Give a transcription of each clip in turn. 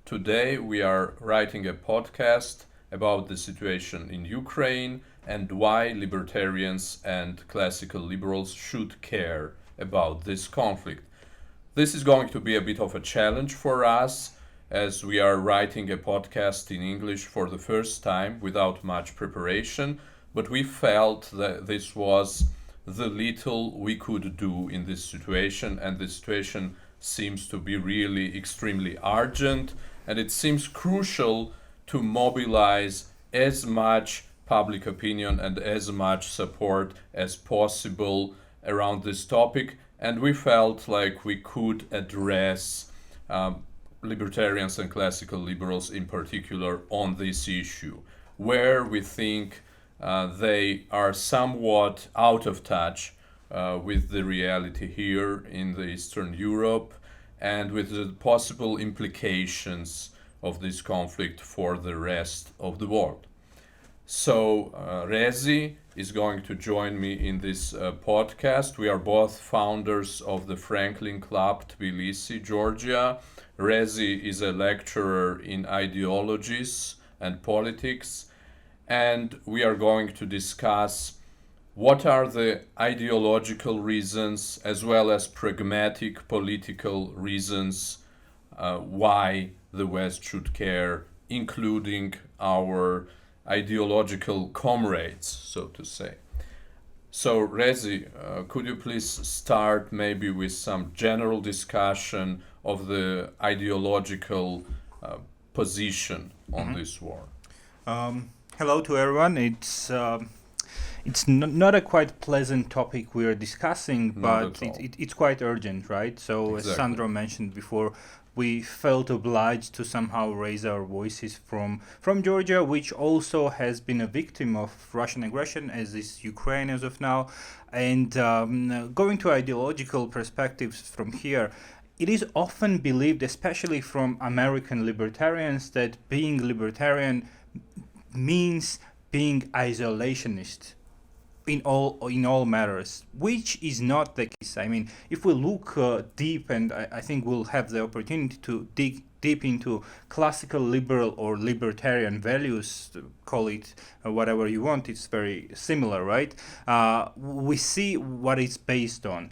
Today we are writing a podcast about the situation in Ukraine and why libertarians and classical liberals should care about this conflict. This is going to be a bit of a challenge for us as we are writing a podcast in English for the first time without much preparation, but we felt that this was the little we could do in this situation, and the situation seems to be really extremely urgent, and it seems crucial to mobilize as much public opinion and as much support as possible around this topic. And we felt like we could address libertarians and classical liberals in particular on this issue, where we think they are somewhat out of touch with the reality here in the Eastern Europe and with the possible implications of this conflict for the rest of the world. So Rezi is going to join me in this podcast. We are both founders of the Franklin Club, Tbilisi, Georgia. Rezi is a lecturer in ideologies and politics, and we are going to discuss what are the ideological reasons as well as pragmatic political reasons why the West should care, including our ideological comrades, so to say. So, Rezi, could you please start maybe with some general discussion of the ideological position on this war? Hello to everyone. It's not a quite pleasant topic we are discussing, but it's quite urgent, right? So exactly. As Sandro mentioned before, we felt obliged to somehow raise our voices from Georgia, which also has been a victim of Russian aggression, as is Ukraine as of now. And going to ideological perspectives from here, it is often believed, especially from American libertarians, that being libertarian means being isolationist in all matters, which is not the case. I mean, if we look deep, and I think we'll have the opportunity to dig deep into classical liberal or libertarian values, call it whatever you want, it's very similar, right? We see what it's based on.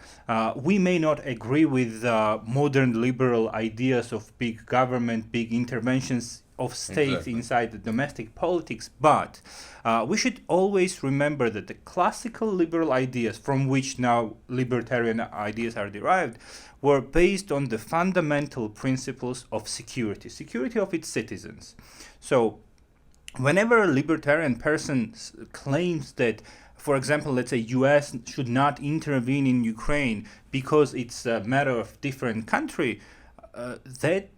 We may not agree with modern liberal ideas of big government, big interventions of state inside the domestic politics, but we should always remember that the classical liberal ideas from which now libertarian ideas are derived were based on the fundamental principles of security of its citizens. So whenever a libertarian person claims that, for example, let's say US should not intervene in Ukraine because it's a matter of different country, that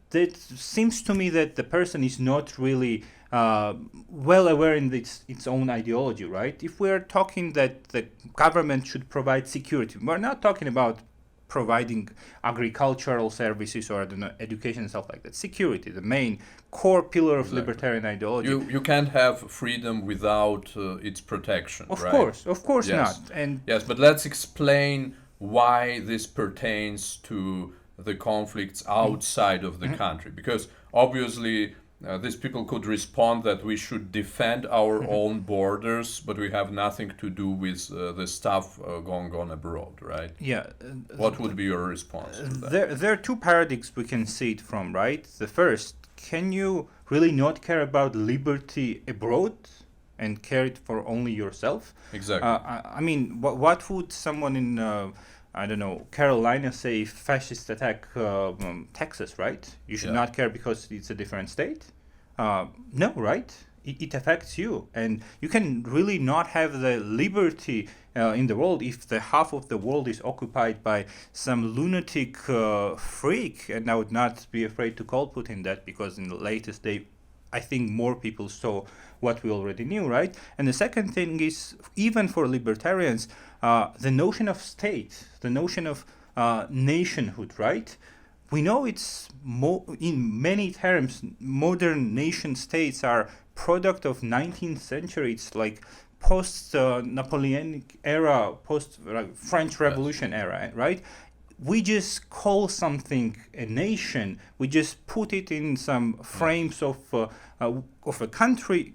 seems to me that the person is not really well aware in its own ideology, right? If we're talking that the government should provide security, we're not talking about providing agricultural services or education and stuff like that. Security, the main core pillar of libertarian ideology. You can't have freedom without its protection, of right? Of course yes. not. And yes, but let's explain why this pertains to the conflicts outside of the country, because obviously these people could respond that we should defend our own borders, but we have nothing to do with the stuff going on abroad, right? Yeah. What would be your response to that? There are two paradigms we can see it from, right? The first, can you really not care about liberty abroad and care it for only yourself? Exactly. I mean, what would someone in I don't know, Carolina say fascist attack Texas, right? You should not care because it's a different state? No, right? It affects you. And you can really not have the liberty in the world if the half of the world is occupied by some lunatic freak. And I would not be afraid to call Putin that, because in the latest day, I think more people saw what we already knew, right? And the second thing is, even for libertarians, the notion of state, the notion of nationhood, right? We know it's in many terms, modern nation states are product of 19th century. It's like post-Napoleonic era, post-French Revolution era, right? we just call something a nation. We just put it in some frames of a country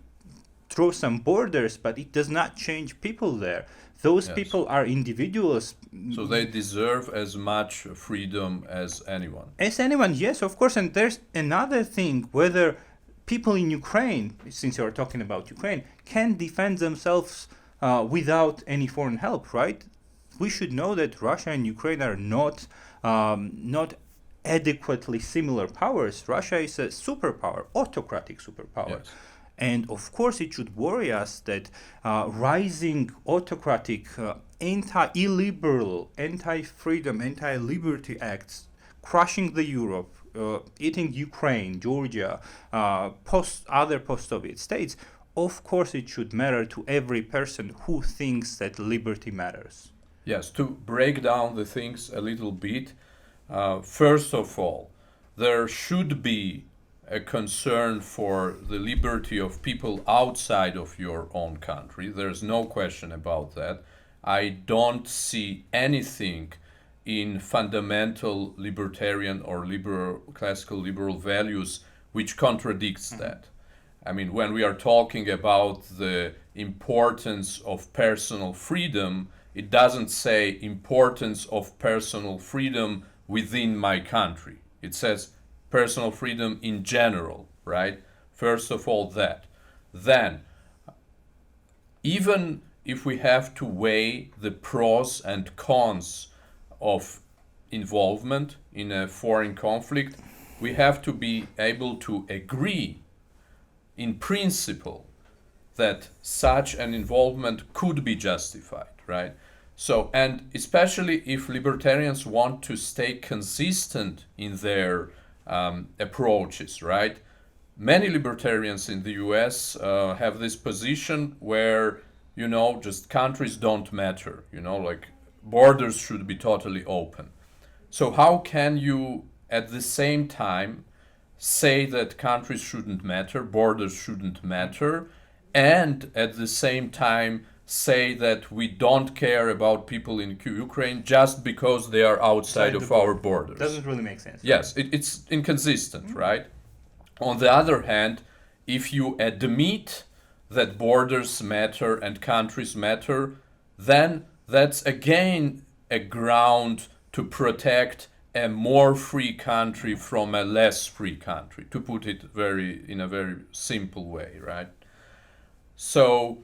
through some borders, but it does not change people there. Those people are individuals. So they deserve as much freedom as anyone. As anyone, yes, of course. And there's another thing, whether people in Ukraine, since you're talking about Ukraine, can defend themselves without any foreign help, right? We should know that Russia and Ukraine are not adequately similar powers. Russia is a superpower, autocratic superpower. Yes. And of course, it should worry us that rising autocratic, anti-illiberal, anti-freedom, anti-liberty acts crushing the Europe, eating Ukraine, Georgia, other post-Soviet states, of course it should matter to every person who thinks that liberty matters. Yes, to break down the things a little bit, first of all, there should be a concern for the liberty of people outside of your own country. There's no question about that. I don't see anything in fundamental libertarian or classical liberal values which contradicts that. I mean, when we are talking about the importance of personal freedom, it doesn't say importance of personal freedom within my country. It says personal freedom in general, right? First of all, that. Then, even if we have to weigh the pros and cons of involvement in a foreign conflict, we have to be able to agree in principle that such an involvement could be justified, right? So, and especially if libertarians want to stay consistent in their approaches, right? Many libertarians in the US have this position where, just countries don't matter, like borders should be totally open. So how can you at the same time say that countries shouldn't matter, borders shouldn't matter, and at the same time say that we don't care about people in Ukraine just because they are outside of our borders? Doesn't really make sense. Yes, it's inconsistent, right? On the other hand, if you admit that borders matter and countries matter, then that's again a ground to protect a more free country from a less free country, to put it in a very simple way, right? So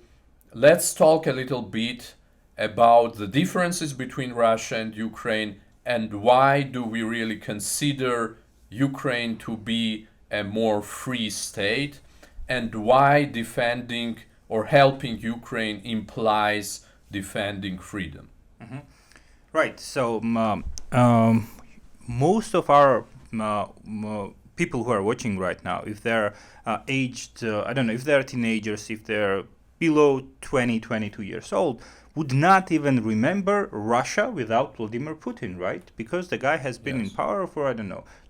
let's talk a little bit about the differences between Russia and Ukraine, and why do we really consider Ukraine to be a more free state, and why defending or helping Ukraine implies defending freedom. Mm-hmm. Right. So most of our people who are watching right now, if they're aged, I don't know, if they're teenagers, if they're below 22 years old, would not even remember Russia without Vladimir Putin, right? Because the guy has been in power for,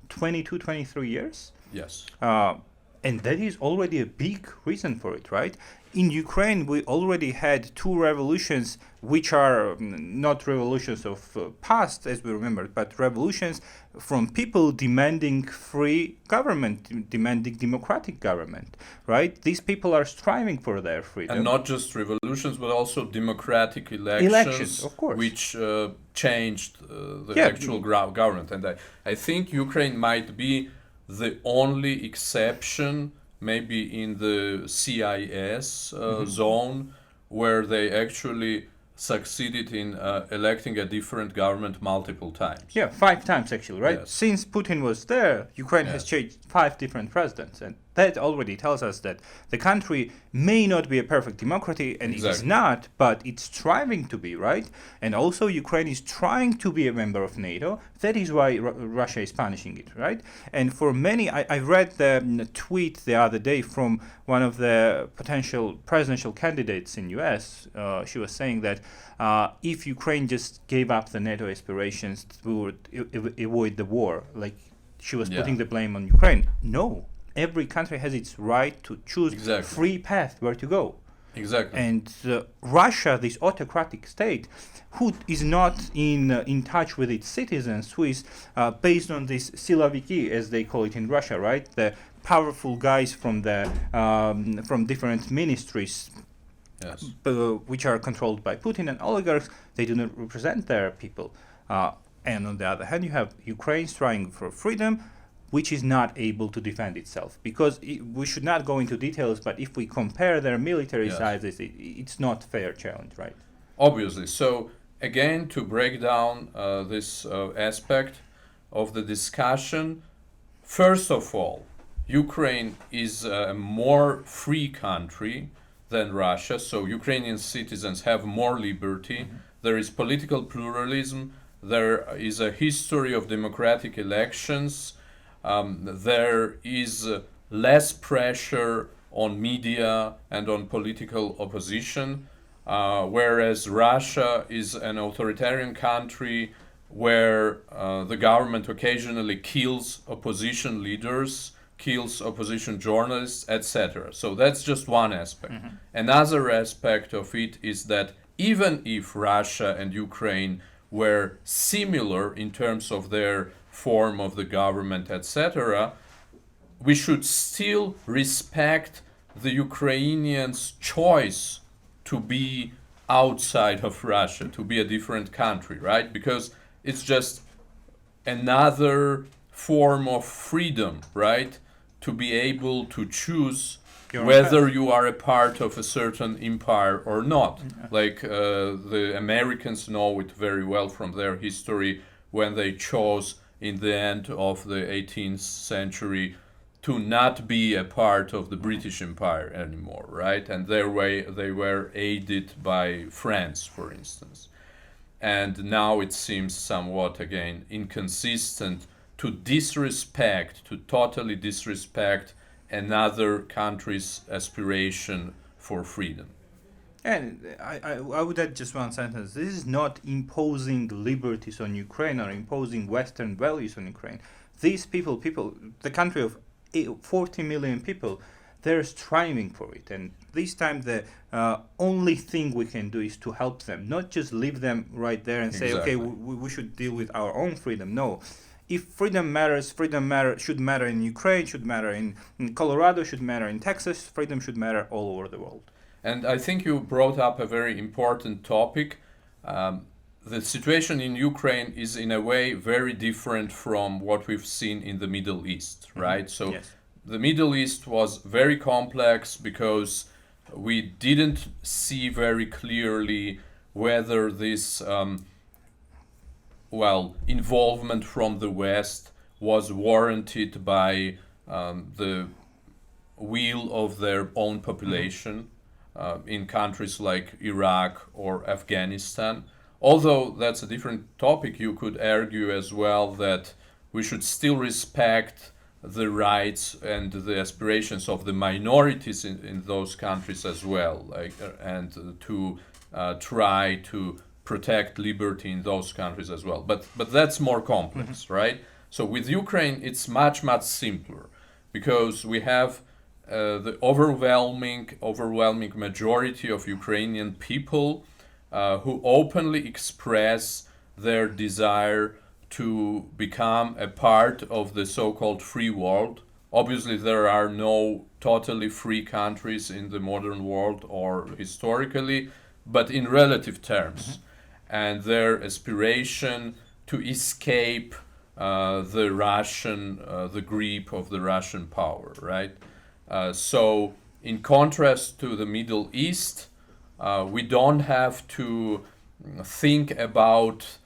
23 years. Yes. And that is already a big reason for it, right? In Ukraine, we already had two revolutions, which are not revolutions of past, as we remember, but revolutions from people demanding free government, demanding democratic government, right? These people are striving for their freedom. And not just revolutions, but also democratic elections of course, which changed the actual government. And I think Ukraine might be the only exception, maybe in the CIS zone, where they actually succeeded in electing a different government multiple times. Yeah, 5 times actually, right? Yes. Since Putin was there, Ukraine has changed 5 different presidents. And that already tells us that the country may not be a perfect democracy, and it is not, but it's striving to be, right? And also Ukraine is trying to be a member of NATO. That is why Russia is punishing it, right? And for many, I read the tweet the other day from one of the potential presidential candidates in US. She was saying that if Ukraine just gave up the NATO aspirations, we would avoid the war. Like, she was putting the blame on Ukraine. No. Every country has its right to choose free path where to go. Exactly. And Russia, this autocratic state, who is not in touch with its citizens, who is based on this siloviki, as they call it in Russia, right? The powerful guys from different ministries, yes, which are controlled by Putin and oligarchs. They do not represent their people. And on the other hand, you have Ukraine trying for freedom, which is not able to defend itself. Because we should not go into details, but if we compare their military sizes, it's not fair challenge, right? Obviously. So again, to break down this aspect of the discussion, first of all, Ukraine is a more free country than Russia, so Ukrainian citizens have more liberty. There is political pluralism. There is a history of democratic elections. There is less pressure on media and on political opposition, whereas Russia is an authoritarian country where the government occasionally kills opposition leaders, kills opposition journalists, etc. So that's just one aspect. Another aspect of it is that even if Russia and Ukraine were similar in terms of their form of the government, etc., we should still respect the Ukrainians' choice to be outside of Russia, to be a different country, right? Because it's just another form of freedom, right? To be able to choose whether you are a part of a certain empire or not. Like the Americans know it very well from their history when they chose in the end of the 18th century to not be a part of the British Empire anymore, right? And their way they were aided by France, for instance. And now it seems somewhat, again, inconsistent to totally disrespect another country's aspiration for freedom. And I would add just one sentence. This is not imposing liberties on Ukraine or imposing Western values on Ukraine. These people, the country of 40 million people, they're striving for it. And this time the only thing we can do is to help them, not just leave them right there and say, okay, we should deal with our own freedom. No. If freedom should matter in Ukraine, should matter in Colorado, should matter in Texas, freedom should matter all over the world. And I think you brought up a very important topic. The situation in Ukraine is in a way very different from what we've seen in the Middle East, right? So the Middle East was very complex because we didn't see very clearly whether this involvement from the West was warranted by the will of their own population in countries like Iraq or Afghanistan. Although that's a different topic, you could argue as well that we should still respect the rights and the aspirations of the minorities in those countries as well, and to try to protect liberty in those countries as well. But that's more complex, right? So with Ukraine, it's much simpler because we have the overwhelming majority of Ukrainian people who openly express their desire to become a part of the so-called free world. Obviously, there are no totally free countries in the modern world or historically, but in relative terms. And their aspiration to escape the grip of the Russian power, right? So in contrast to the Middle East, we don't have to think about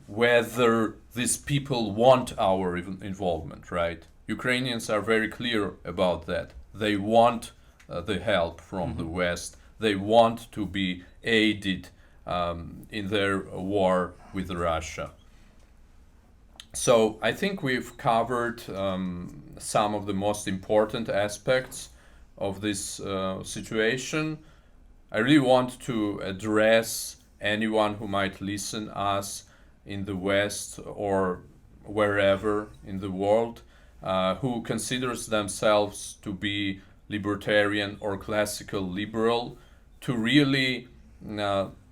whether these people want our involvement, right? Ukrainians are very clear about that. They want the help from the West. They want to be aided in their war with Russia. So I think we've covered some of the most important aspects of this situation. I really want to address anyone who might listen us in the West or wherever in the world who considers themselves to be libertarian or classical liberal to really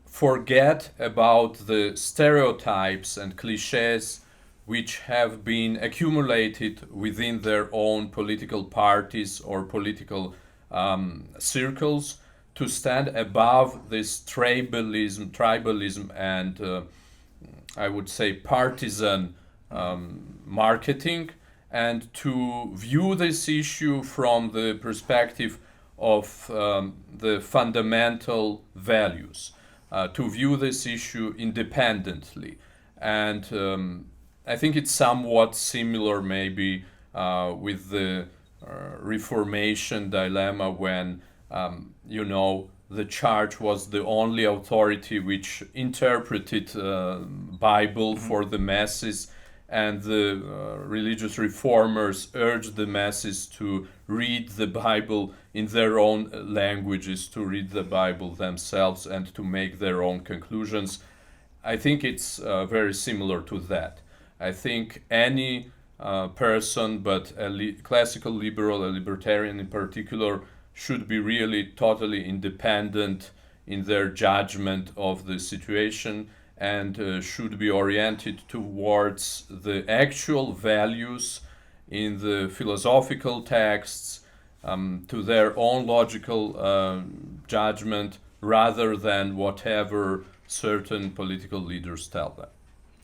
forget about the stereotypes and cliches which have been accumulated within their own political parties or political circles, to stand above this tribalism and I would say partisan marketing, and to view this issue from the perspective of the fundamental values, to view this issue independently. And I think it's somewhat similar maybe with the Reformation dilemma, when the church was the only authority which interpreted Bible for the masses, and the religious reformers urged the masses to read the Bible in their own languages, to read the Bible themselves and to make their own conclusions. I think it's very similar to that. I think any person, but a classical liberal, a libertarian in particular, should be really totally independent in their judgment of the situation, and should be oriented towards the actual values in the philosophical texts, to their own logical judgment, rather than whatever certain political leaders tell them.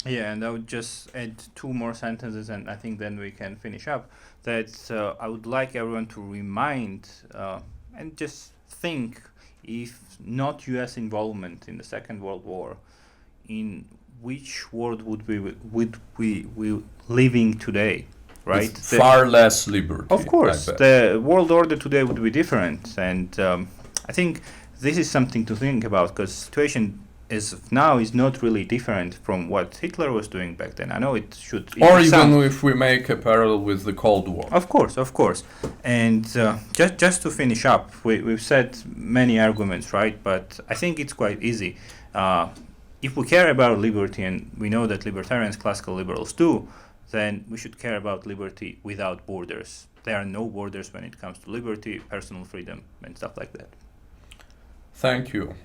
Yeah, and I would just add 2 more sentences, and I think then we can finish up. That I would like everyone to remind and just think, if not U.S. involvement in the Second World War, in which world would we living today, right? With far less liberty. Of course, the world order today would be different, and I think this is something to think about, because the situation as of now is not really different from what Hitler was doing back then. I know it should... Or even if we make a parallel with the Cold War. Of course. And just to finish up, we've said many arguments, right? But I think it's quite easy. If we care about liberty, and we know that libertarians, classical liberals do, then we should care about liberty without borders. There are no borders when it comes to liberty, personal freedom, and stuff like that. Thank you.